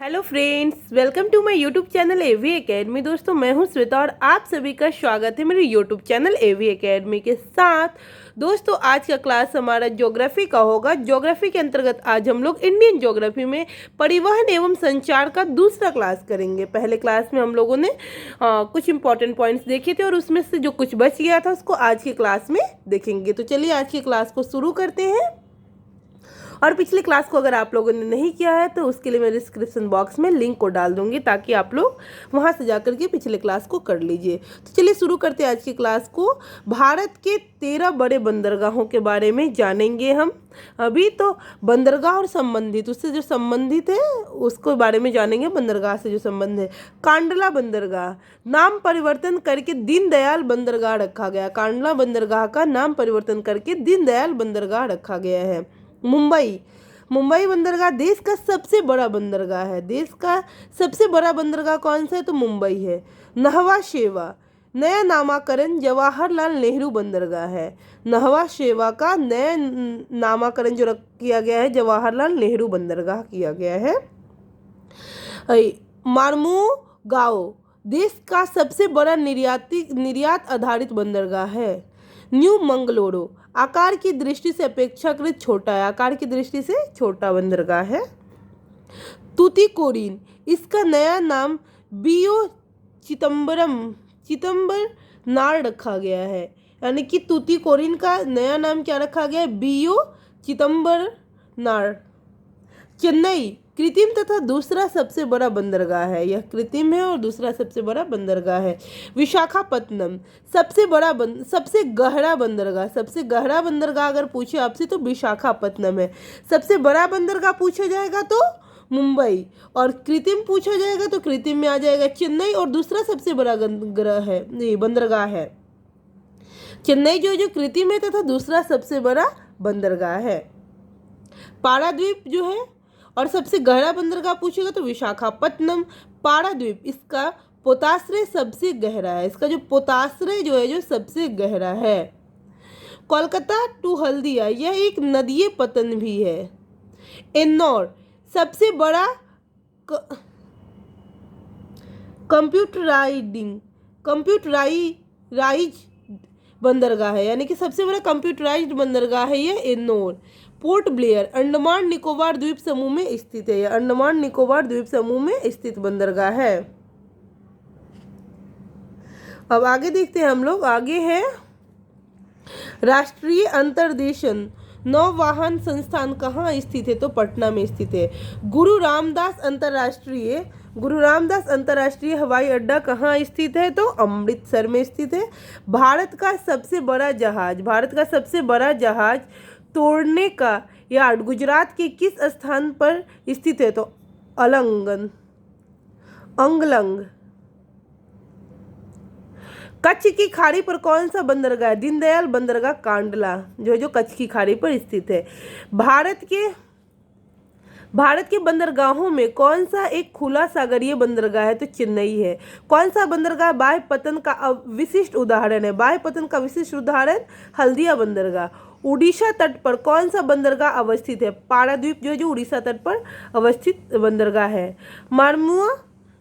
Hello friends, welcome to my YouTube channel AV academy. दोस्तों, मैं हूं श्वेता और आप सभी का स्वागत है मेरे यूट्यूब चैनल एवी एकेडमी के साथ। दोस्तों, आज का क्लास हमारा ज्योग्राफी का होगा। ज्योग्राफी के अंतर्गत आज हम लोग इंडियन ज्योग्राफी में परिवहन एवं संचार का दूसरा क्लास करेंगे। पहले क्लास में हम लोगों ने कुछ इंपॉर्टेंट पॉइंट्स देखे थे और उसमें से जो कुछ बच गया था उसको आज की क्लास में देखेंगे। तो चलिए आज की क्लास को शुरू करते हैं। और पिछले क्लास को अगर आप लोगों ने नहीं किया है तो उसके लिए मैं डिस्क्रिप्शन बॉक्स में लिंक को डाल दूंगी ताकि आप लोग वहां से जाकर के पिछले क्लास को कर लीजिए। तो चलिए शुरू करते हैं आज की क्लास को। भारत के 13 बड़े बंदरगाहों के बारे में जानेंगे हम। अभी तो बंदरगाह और संबंधित, उससे जो संबंधित है उसको बारे में जानेंगे। बंदरगाह से जो संबंध है, कांडला बंदरगाह नाम परिवर्तन करके दीनदयाल बंदरगाह रखा गया। कांडला बंदरगाह का नाम परिवर्तन करके दीनदयाल बंदरगाह रखा गया है। मुंबई बंदरगाह देश का सबसे बड़ा बंदरगाह है। देश का सबसे बड़ा बंदरगाह कौन सा है? तो मुंबई है। नहवा शेवा नया नामाकरण जवाहरलाल नेहरू बंदरगाह है। नहवा शेवा का नया नामाकरण जो किया गया है जवाहरलाल नेहरू बंदरगाह किया गया है। मार्मुगाओ देश का सबसे बड़ा निर्यात आधारित बंदरगाह है। न्यू मंगलोरो आकार की दृष्टि से अपेक्षाकृत छोटा है। आकार की दृष्टि से छोटा बंदरगाह है। तूतीकोरिन इसका नया नाम बीओ चिदम्बरनार रखा गया है। यानी कि तूतीकोरिन का नया नाम क्या रखा गया है? बीओ चिदम्बरनार। चेन्नई कृत्रिम तथा दूसरा सबसे बड़ा बंदरगाह है। यह कृत्रिम है और दूसरा सबसे बड़ा बंदरगाह है। विशाखापत्तनम सबसे गहरा बंदरगाह। सबसे गहरा बंदरगाह अगर पूछे आपसे तो विशाखापत्तनम है। सबसे बड़ा बंदरगाह पूछा जाएगा तो मुंबई, और कृत्रिम पूछा जाएगा तो कृत्रिम में आ जाएगा चेन्नई, और दूसरा सबसे बड़ा बंदरगाह है चेन्नई जो कृत्रिम है तथा दूसरा सबसे बड़ा बंदरगाह है। पारादीप जो है, और सबसे गहरा बंदरगाह पूछेगा तो विशाखापत्तनम। पारादीप इसका पोताश्रय सबसे गहरा है। इसका जो पोताश्रय जो है जो सबसे गहरा है। कोलकाता टू हल्दिया यह एक नदीय पतन भी है। एन्नौर सबसे बड़ा कंप्यूटराइज बंदरगाह है। यानी कि सबसे बड़ा कंप्यूटराइज्ड बंदरगाह है यह एन्नौर। पोर्ट ब्लेयर अंडमान निकोबार द्वीप समूह में स्थित है। यह अंडमान निकोबार द्वीप समूह में स्थित बंदरगाह है। अब आगे देखते हैं हम लोग। आगे है राष्ट्रीय अंतर्देशन नौवाहन संस्थान कहाँ स्थित है? तो पटना में स्थित है। गुरु रामदास अंतर्राष्ट्रीय हवाई अड्डा कहाँ स्थित है? तो अमृतसर में स्थित है। भारत का सबसे बड़ा जहाज तोड़ने का यार्ड गुजरात के किस स्थान पर स्थित है? तो अंगलंग। कच्छ की खाड़ी पर कौन सा बंदरगाह है? दीनदयाल बंदरगाह कांडला जो कच्छ की खाड़ी पर स्थित है। भारत के बंदरगाहों में कौन सा एक खुला सागरीय बंदरगाह है? तो चेन्नई है। कौन सा बंदरगाह बाह्य पतन का विशिष्ट उदाहरण है? बाह्य पतन का विशिष्ट उदाहरण हल्दिया बंदरगाह। उड़ीसा तट पर कौन सा बंदरगाह अवस्थित है? पारादीप जो उड़ीसा तट पर अवस्थित बंदरगाह है।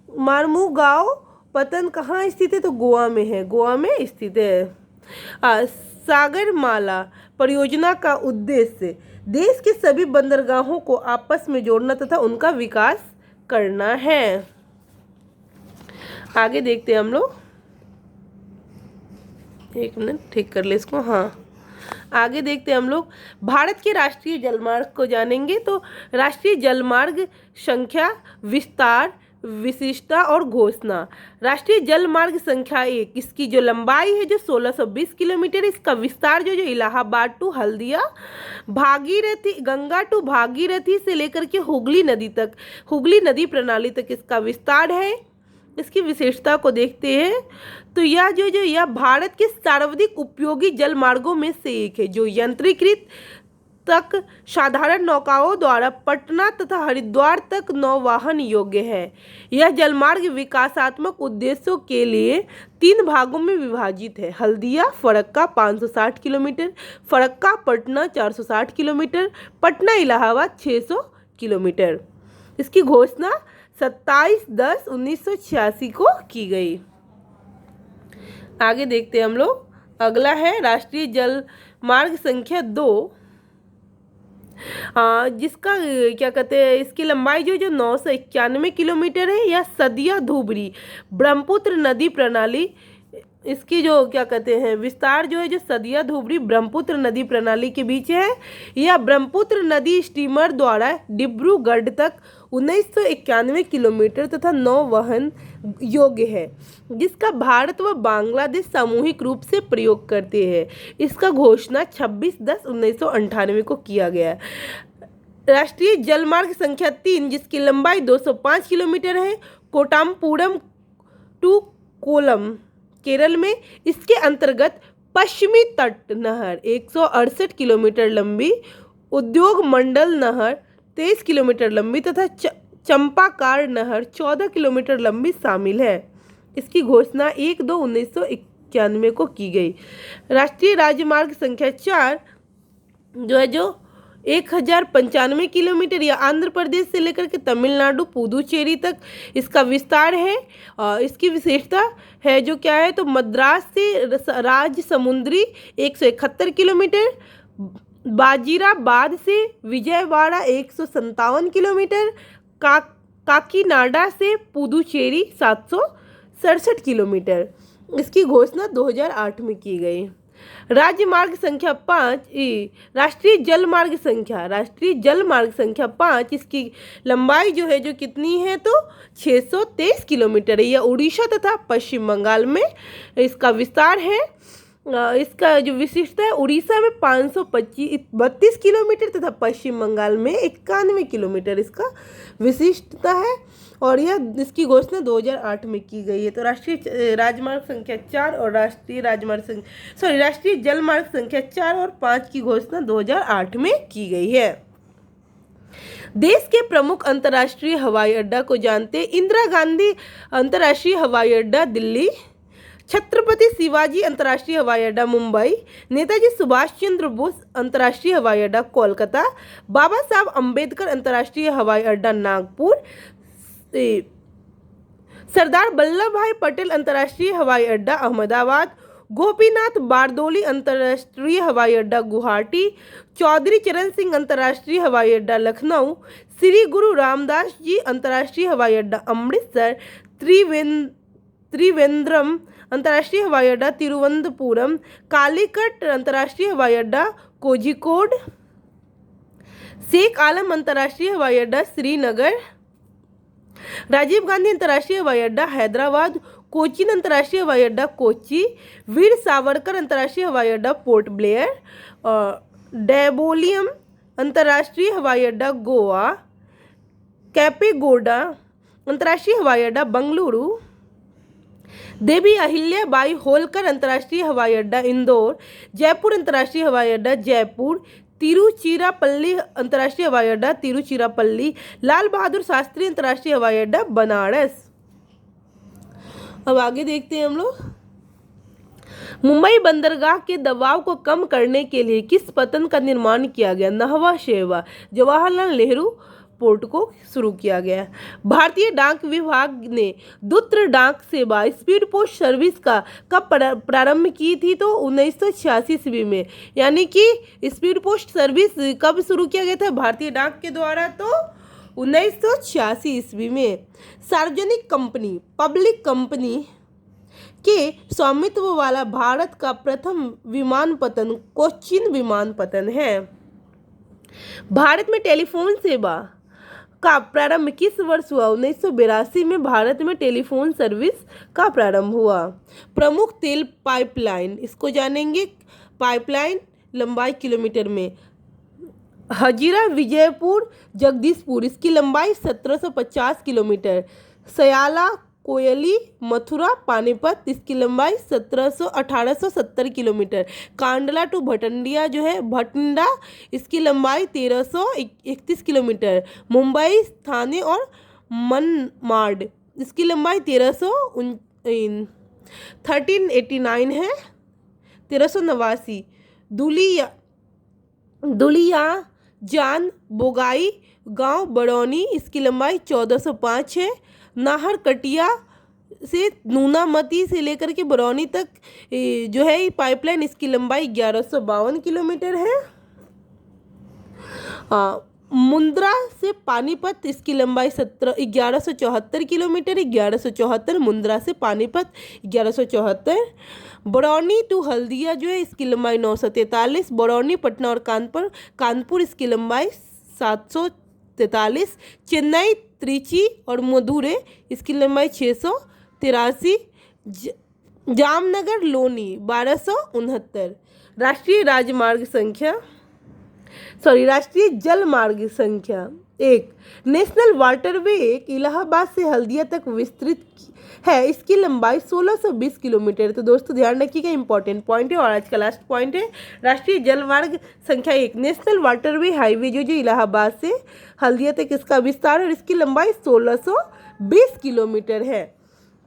मार्मुगाओ पतन कहाँ स्थित है? तो गोवा में है। गोवा में स्थित है। सागरमाला परियोजना का उद्देश्य देश के सभी बंदरगाहों को आपस में जोड़ना तथा उनका विकास करना है। आगे देखते हैं हम लोग। एक मिनट ठीक कर ले इसको। हाँ, आगे देखते हैं हम लोग। भारत के राष्ट्रीय जलमार्ग को जानेंगे। तो राष्ट्रीय जलमार्ग संख्या, विस्तार, विशिष्टता और घोषणा। राष्ट्रीय जलमार्ग संख्या 1 इसकी जो लंबाई है जो 1620 किलोमीटर। इसका विस्तार जो इलाहाबाद टू हल्दिया, गंगा टू भागीरथी से लेकर के हुगली नदी प्रणाली तक इसका विस्तार है। इसकी विशेषता को देखते हैं तो यह भारत के सर्वाधिक उपयोगी जल मार्गों में से एक है, जो यंत्रीकृत तक साधारण नौकाओं द्वारा पटना तथा हरिद्वार तक नौवाहन योग्य है। यह जलमार्ग विकासात्मक उद्देश्यों के लिए 3 भागों में विभाजित है। Haldia Farakka 560 kilometre, Farakka Patna 460 kilometre, Patna Allahabad 600 kilometre. इसकी घोषणा 27/10/1986 को की गई। आगे देखते हैं हम लोग। अगला है राष्ट्रीय जल मार्ग संख्या 2, जिसका क्या कहते हैं, इसकी लंबाई जो 991 किलोमीटर है। यह सदिया धुबरी ब्रह्मपुत्र नदी प्रणाली, इसकी जो क्या कहते हैं विस्तार जो है, जो सदिया धुबरी ब्रह्मपुत्र नदी प्रणाली के बीच है। यह ब्रह्मपुत्र नदी स्टीमर द्वारा डिब्रूगढ़ तक 1991 किलोमीटर तथा नौवहन योग्य है, जिसका भारत व बांग्लादेश सामूहिक रूप से प्रयोग करते हैं। इसका घोषणा 26/10/1998 को किया गया। राष्ट्रीय जलमार्ग संख्या 3, जिसकी लंबाई 205 किलोमीटर है, कोटामपुरम टू कोलम केरल में। इसके अंतर्गत पश्चिमी तट नहर 168 किलोमीटर लंबी, उद्योग मंडल नहर 23 किलोमीटर लंबी तथा चंपाकार नहर 14 किलोमीटर लंबी शामिल है। इसकी घोषणा 1/2/1991 को की गई। राष्ट्रीय राजमार्ग संख्या 4 जो है, जो 1095 किलोमीटर, या आंध्र प्रदेश से लेकर के तमिलनाडु पुदुचेरी तक इसका विस्तार है। इसकी विशेषता है जो क्या है, तो मद्रास से राज समुद्री 171 किलोमीटर, बाजीराबाद से विजयवाड़ा 157 किलोमीटर, काकीनाडा से पुदुचेरी 767 किलोमीटर। इसकी घोषणा 2008 में की गई। राजमार्ग संख्या 5, राष्ट्रीय जलमार्ग संख्या 5, इसकी लंबाई जो है, जो कितनी है, तो 623 किलोमीटर है। यह उड़ीसा तथा पश्चिम बंगाल में इसका विस्तार है। इसका जो विशिष्टता है, उड़ीसा में 532 किलोमीटर तथा पश्चिम बंगाल में 91 किलोमीटर इसका विशिष्टता है। और यह इसकी घोषणा 2008 में की गई है। तो राष्ट्रीय राजमार्ग संख्या 4 और राष्ट्रीय जलमार्ग संख्या 4 और 5 की घोषणा 2008 में की गई है। देश के प्रमुख अंतर्राष्ट्रीय हवाई अड्डा को जानते हैं। इंदिरा गांधी अंतर्राष्ट्रीय हवाई अड्डा दिल्ली, छत्रपति शिवाजी अंतर्राष्ट्रीय हवाई अड्डा मुंबई, नेताजी सुभाष चंद्र बोस अंतर्राष्ट्रीय हवाई अड्डा कोलकाता, बाबा साहब अंबेडकर अंतर्राष्ट्रीय हवाई अड्डा नागपुर, सरदार वल्लभ भाई पटेल अंतर्राष्ट्रीय हवाई अड्डा अहमदाबाद, गोपीनाथ बारदोली अंतर्राष्ट्रीय हवाई अड्डा गुवाहाटी, चौधरी चरण सिंह अंतर्राष्ट्रीय हवाई अड्डा लखनऊ, श्री गुरु रामदास जी अंतर्राष्ट्रीय हवाई अड्डा अमृतसर, त्रिवेंद्रम अंतर्राष्ट्रीय हवाई अड्डा तिरुवनंतपुरम, कालीकट अंतर्राष्ट्रीय हवाई अड्डा कोझिकोड, शेख आलम अंतर्राष्ट्रीय हवाई अड्डा श्रीनगर, राजीव गांधी अंतर्राष्ट्रीय हवाई अड्डा हैदराबाद, कोचीन अंतर्राष्ट्रीय हवाई अड्डा कोच्चि, वीर सावरकर अंतर्राष्ट्रीय हवाई अड्डा पोर्ट ब्लेयर, डेबोलियम अंतर्राष्ट्रीय हवाई अड्डा गोवा, कैपेगोडा अंतर्राष्ट्रीय हवाई अड्डा बंगलुरु, देवी अहिल्या बाई होलकर अंतर्राष्ट्रीय हवाई अड्डा इंदौर, जयपुर अंतर्राष्ट्रीय हवाई अड्डा जयपुर, तिरुचिरापल्ली अंतर्राष्ट्रीय हवाई अड्डा तिरुचिरापल्ली, लाल बहादुर शास्त्री अंतर्राष्ट्रीय हवाई अड्डा बनारस। अब आगे देखते हैं हम लोग। मुंबई बंदरगाह के दबाव को कम करने के लिए किस पतन का निर्माण किया गया? नहवा शेवा जवाहरलाल नेहरू पोर्ट को शुरू किया गया। भारतीय डाक विभाग ने द्रुत डाक सेवा स्पीड पोस्ट सर्विस का कब प्रारंभ की थी? तो 1986 ईस्वी में। यानी कि स्पीड पोस्ट सर्विस कब शुरू किया गया था भारतीय डाक के द्वारा? तो 1986 ईस्वी में। सार्वजनिक कंपनी पब्लिक कंपनी के स्वामित्व वाला भारत का प्रथम विमानपत्तन कोचीन विमानपत्तन है। भारत में टेलीफोन सेवा का प्रारंभ किस वर्ष हुआ? 1982 में भारत में टेलीफोन सर्विस का प्रारंभ हुआ। प्रमुख तेल पाइपलाइन, इसको जानेंगे। पाइपलाइन लंबाई किलोमीटर में। हजीरा विजयपुर जगदीशपुर, इसकी लंबाई 1750 किलोमीटर। सयाला कोयली मथुरा पानीपत, इसकी लंबाई 1870 किलोमीटर। कांडला टू भटंडिया जो है भटिंडा, इसकी लंबाई 1331 किलोमीटर। मुंबई थाने और मनमाड, इसकी लंबाई 1389 है 1389। दुलिया जान बोगाई गांव बरौनी, इसकी लंबाई 1405 है। नाहर कटिया से नूनामती से लेकर के बरौनी तक जो है पाइपलाइन, इसकी लंबाई 1152 किलोमीटर है। मुंद्रा से पानीपत, इसकी लंबाई 1174 किलोमीटर, 1174 मुंद्रा से पानीपत 1174। बरौनी टू हल्दिया जो है इसकी लंबाई 943। बरौनी पटना और कानपुर इसकी लंबाई 743। चेन्नई त्रिची और मदुरै इसकी लंबाई 683। जामनगर लोनी 1269। राष्ट्रीय जल मार्ग संख्या 1। नेशनल वाटरवे एक इलाहाबाद से हल्दिया तक विस्तृत है, इसकी लंबाई 1620 किलोमीटर। तो दोस्तों ध्यान रखिएगा, इंपॉर्टेंट पॉइंट है। और आज का लास्ट पॉइंट है राष्ट्रीय जल मार्ग संख्या 1, नेशनल वाटरवे हाईवे जो इलाहाबाद से हल्दिया तक इसका विस्तार है और इसकी लंबाई 1620 किलोमीटर है।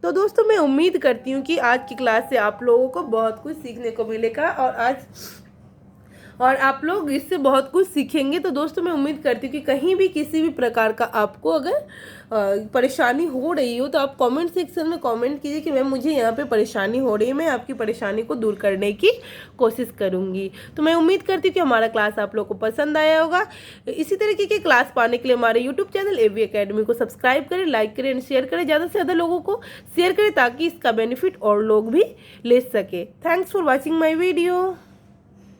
तो दोस्तों मैं उम्मीद करती हूँ कि आज की क्लास से आप लोगों को बहुत कुछ सीखने को मिलेगा और आप लोग इससे बहुत कुछ सीखेंगे। तो दोस्तों मैं उम्मीद करती हूँ कि कहीं भी किसी भी प्रकार का आपको अगर परेशानी हो रही हो तो आप कमेंट सेक्शन में कमेंट कीजिए कि मैम मुझे यहाँ पे परेशानी हो रही है, मैं आपकी परेशानी को दूर करने की कोशिश करूँगी। तो मैं उम्मीद करती हूँ कि हमारा क्लास आप लोग को पसंद आया होगा। इसी तरीके के क्लास पाने के लिए हमारे यूट्यूब चैनल AV एकेडमी को सब्सक्राइब करें, लाइक करें एंड शेयर करें, ज़्यादा से ज़्यादा लोगों को शेयर करें ताकि इसका बेनिफिट और लोग भी ले सके। Thanks for watching my video.